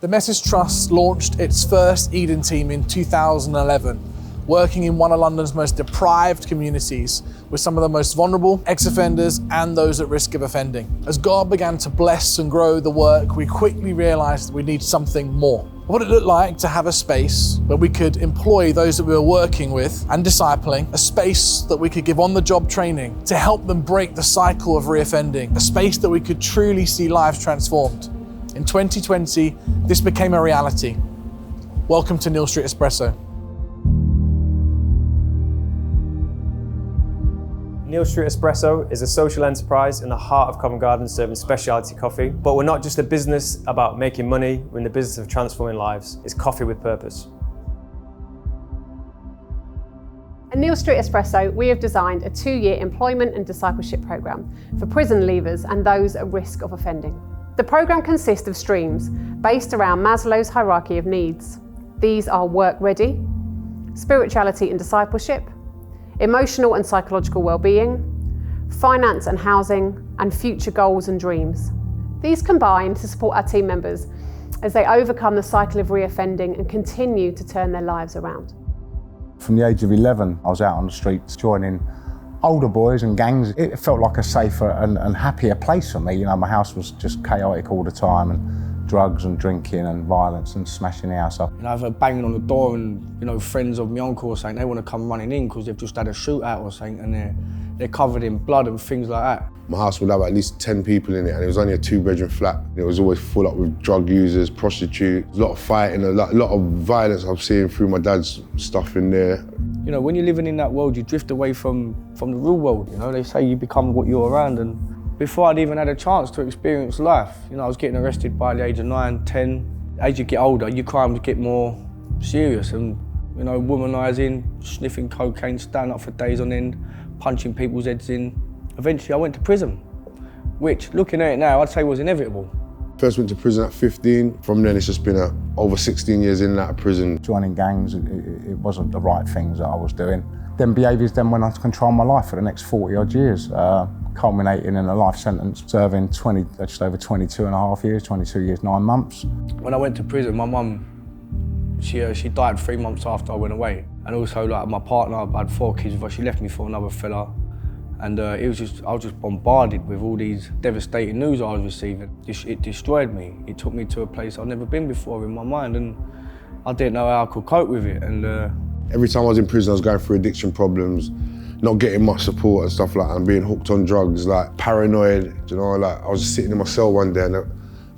The Message Trust launched its first Eden team in 2011, working in one of London's most deprived communities with some of the most vulnerable ex-offenders and those at risk of offending. As God began to bless and grow the work, we quickly realized we need something more. What it looked like to have a space where we could employ those that we were working with and discipling, a space that we could give on-the-job training to help them break the cycle of reoffending, a space that we could truly see lives transformed. In 2020, this became a reality. Welcome to Neal Street Espresso. Neal Street Espresso is a social enterprise in the heart of Covent Garden serving specialty coffee. But we're not just a business about making money, we're in the business of transforming lives. It's coffee with purpose. At Neal Street Espresso, we have designed a 2-year employment and discipleship programme for prison leavers and those at risk of offending. The programme consists of streams based around Maslow's hierarchy of needs. These are work ready, spirituality and discipleship, emotional and psychological well-being, finance and housing, and future goals and dreams. These combine to support our team members as they overcome the cycle of reoffending and continue to turn their lives around. From the age of 11, I was out on the streets joining older boys and gangs. It felt like a safer and happier place for me. You know, my house was just chaotic all the time, and drugs and drinking and violence and smashing the house up. You know, I've heard banging on the door and, you know, friends of my uncle are saying they want to come running in because they've just had a shootout or something and they're covered in blood and things like that. My house would have at least 10 people in it, and it was only a 2-bedroom flat. It was always full up with drug users, prostitutes, a lot of fighting, a lot of violence I'm seeing through my dad's stuff in there. You know, when you're living in that world, you drift away from the real world. You know, they say you become what you're around, and before I'd even had a chance to experience life, you know, I was getting arrested by the age of 9, 10. As you get older, your crimes get more serious and, you know, womanising, sniffing cocaine, standing up for days on end, punching people's heads in. Eventually I went to prison, which, looking at it now, I'd say was inevitable. First went to prison at 15. From then it's just been over 16 years in and out of prison. Joining gangs, it wasn't the right things that I was doing. Them behaviours then went on to control my life for the next 40 odd years, culminating in a life sentence, serving just over 22 and a half years, 22 years, 9 months. When I went to prison, my mum, she died 3 months after I went away. And also, like, my partner, I had 4 kids with her, she left me for another fella. And I was just bombarded with all these devastating news I was receiving. It destroyed me. It took me to a place I'd never been before in my mind, and I didn't know how I could cope with it. And every time I was in prison, I was going through addiction problems, not getting much support and stuff like that, and being hooked on drugs, like paranoid, you know, like I was just sitting in my cell one day and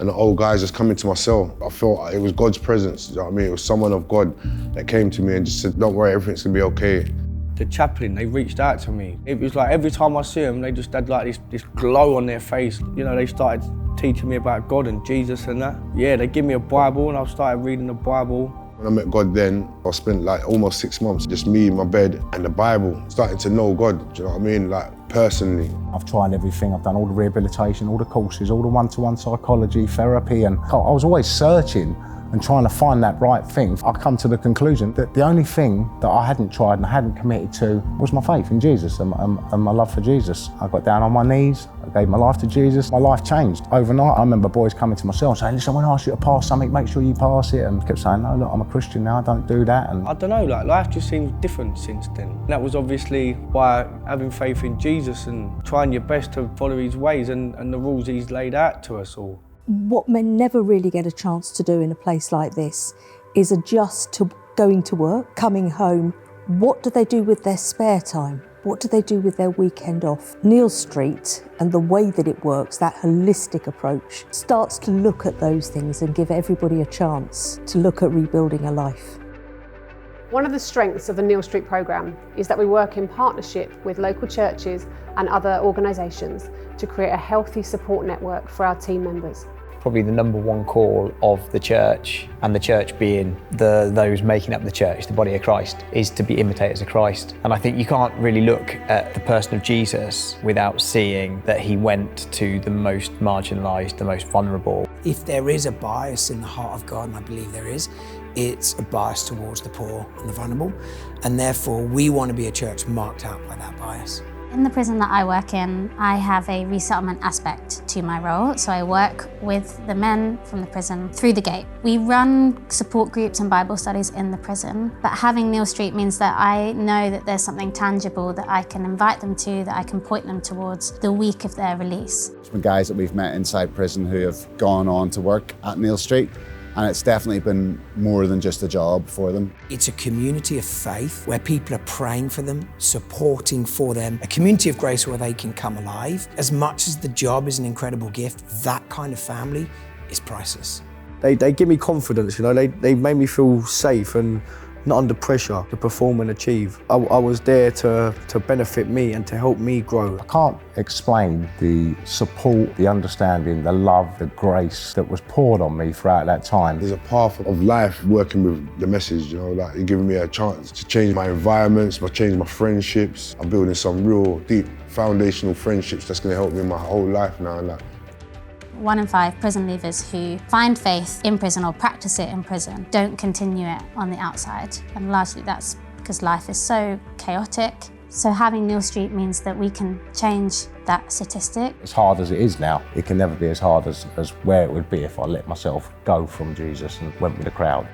the old guys just come into my cell. I felt it was God's presence, you know what I mean? It was someone of God that came to me and just said, don't worry, everything's gonna be okay. The chaplain, they reached out to me. It was like every time I see them, they just had like this glow on their face. You know, they started teaching me about God and Jesus and that. Yeah, they give me a Bible and I started reading the Bible. When I met God then, I spent like almost 6 months, just me in my bed and the Bible, starting to know God, do you know what I mean? Like, personally. I've tried everything. I've done all the rehabilitation, all the courses, all the one-to-one psychology, therapy, and I was always searching and trying to find that right thing. I come to the conclusion that the only thing that I hadn't tried and I hadn't committed to was my faith in Jesus and my love for Jesus. I got down on my knees, I gave my life to Jesus. My life changed overnight. I remember boys coming to my cell and saying, listen, when I ask you to pass something, make sure you pass it. And I kept saying, no, look, I'm a Christian now, I don't do that. And I don't know, like, life just seems different since then. And that was obviously by having faith in Jesus and trying your best to follow his ways and the rules he's laid out to us all. What men never really get a chance to do in a place like this is adjust to going to work, coming home. What do they do with their spare time? What do they do with their weekend off? Neal Street and the way that it works, that holistic approach, starts to look at those things and give everybody a chance to look at rebuilding a life. One of the strengths of the Neal Street programme is that we work in partnership with local churches and other organisations to create a healthy support network for our team members. Probably the number one call of the church, and the church being those making up the church, the body of Christ, is to be imitators of Christ. And I think you can't really look at the person of Jesus without seeing that he went to the most marginalised, the most vulnerable. If there is a bias in the heart of God, and I believe there is, it's a bias towards the poor and the vulnerable, and therefore we want to be a church marked out by that bias. In the prison that I work in, I have a resettlement aspect to my role. So I work with the men from the prison through the gate. We run support groups and Bible studies in the prison, but having Neal Street means that I know that there's something tangible that I can invite them to, that I can point them towards the week of their release. There's been guys that we've met inside prison who have gone on to work at Neal Street, and it's definitely been more than just a job for them. It's a community of faith where people are praying for them, supporting for them, a community of grace where they can come alive. As much as the job is an incredible gift, that kind of family is priceless. They give me confidence, you know, they made me feel safe and not under pressure to perform and achieve. I was there to benefit me and to help me grow. I can't explain the support, the understanding, the love, the grace that was poured on me throughout that time. There's a path of life working with the message, you know, like you're giving me a chance to change my environments, to change my friendships. I'm building some real deep foundational friendships that's going to help me my whole life now. Like, 1 in 5 prison leavers who find faith in prison or practice it in prison don't continue it on the outside. And largely that's because life is so chaotic. So having Neal Street means that we can change that statistic. As hard as it is now, it can never be as hard as where it would be if I let myself go from Jesus and went with the crowd.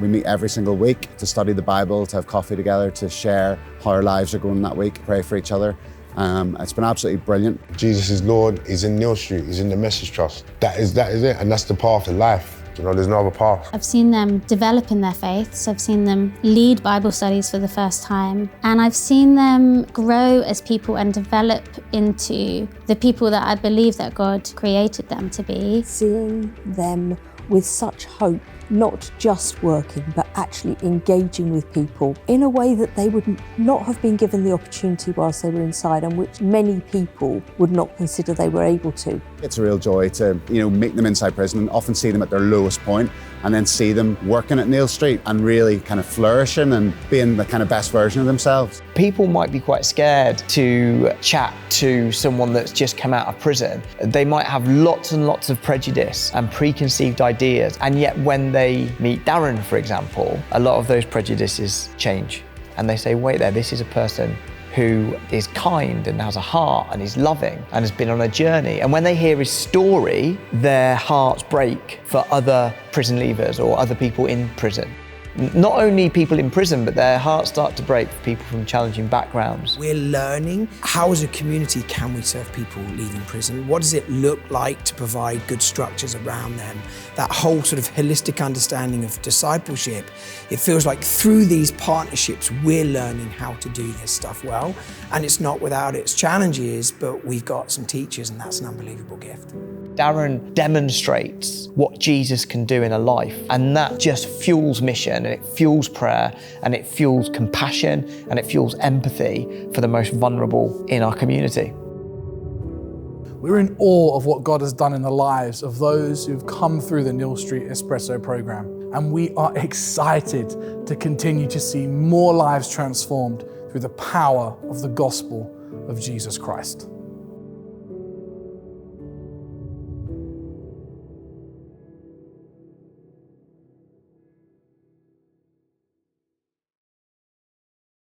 We meet every single week to study the Bible, to have coffee together, to share how our lives are going that week, pray for each other. It's been absolutely brilliant. Jesus is Lord, he's in Neal Street, he's in the Message Trust. That is it, and that's the path of life. You know, there's no other path. I've seen them develop in their faith, so I've seen them lead Bible studies for the first time, and I've seen them grow as people and develop into the people that I believe that God created them to be. Seeing them with such hope, not just working, but actually engaging with people in a way that they would not have been given the opportunity whilst they were inside, and which many people would not consider they were able to. It's a real joy to, meet them inside prison and often see them at their lowest point, and then see them working at Neal Street and really kind of flourishing and being the kind of best version of themselves. People might be quite scared to chat to someone that's just come out of prison. They might have lots and lots of prejudice and preconceived ideas, and yet when they meet Darren, for example, a lot of those prejudices change, and they say, wait there, this is a person who is kind and has a heart and is loving and has been on a journey. And when they hear his story, their hearts break for other prison leavers or other people in prison. Not only people in prison, but their hearts start to break for people from challenging backgrounds. We're learning how as a community can we serve people leaving prison? What does it look like to provide good structures around them? That whole sort of holistic understanding of discipleship. It feels like through these partnerships, we're learning how to do this stuff well. And it's not without its challenges, but we've got some teachers, and that's an unbelievable gift. Darren demonstrates what Jesus can do in a life, and that just fuels mission, and it fuels prayer, and it fuels compassion, and it fuels empathy for the most vulnerable in our community. We're in awe of what God has done in the lives of those who've come through the Neal Street Espresso program, and we are excited to continue to see more lives transformed through the power of the gospel of Jesus Christ.